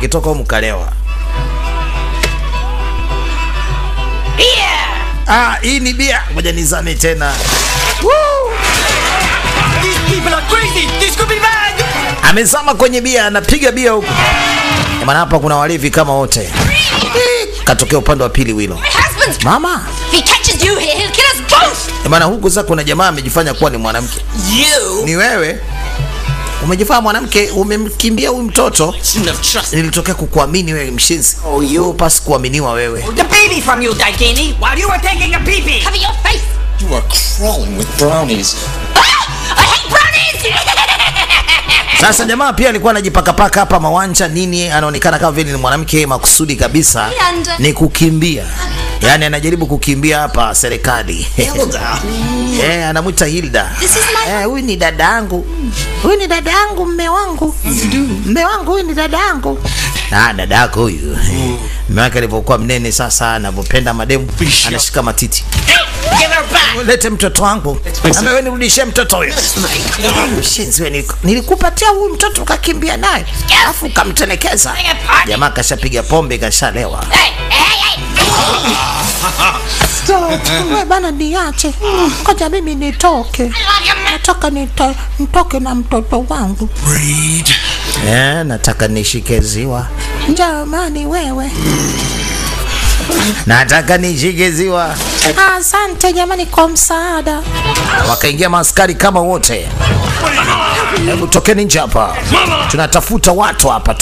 akitoka huko mkalewa. Hii ni bia. Ngoja nizame tena. Amezama kwenye bia, anapiga bia huko. Maana hapa kuna walevi kama wote. Katokea upande wa pili Wilo. Mama, he catches you here, he'll kill us both. Maana huko sasa kuna jamaa amejifanya kuwa ni mwanamke. Ni wewe? Umejifanya mwanamke, umemkimbia huyu mtoto. Nilitokea kukuamini wewe mshenzi. You pass kuaminiwa wewe. The baby from you, Daikini, while you were taking a pee-pee. Cover your face. You are crawling with brownies. I hate brownies. Sasa jamaa pia alikuwa anajipakapaka hapa mawanja nini, anaonekana kama vile ni mwanamke makusudi kabisa ni kukimbia. Yaani anajaribu kukimbia hapa serikali. Hilda. Anamuita Hilda. Huyu ni dadangu. Huyu ni dadangu, mme wangu. Mme wangu huyu ni dadangu. Dadako huyu. Mme wake alipokuwa mnene sasa anapopenda mademu anashika matiti. Give her back. Lete mtoto wangu. Ambaye wewe nirudishie mtoto huyo. Shenzi wewe, nilikupatia huyu mtoto ukakimbia naye. Alafu ukamtelekeza. Jamaa kashapiga pombe kashalewa. Wewe bana niache. Ngoja mimi nitoke. Nataka nitoke na mtoto wangu. Nataka nishike ziwa. Jamani wewe. Nataka nishike ziwa. Asante jamani kwa msaada. Wakaingia maaskari kama wote. Hebu tokeni nje hapa. Tunatafuta watu hapa.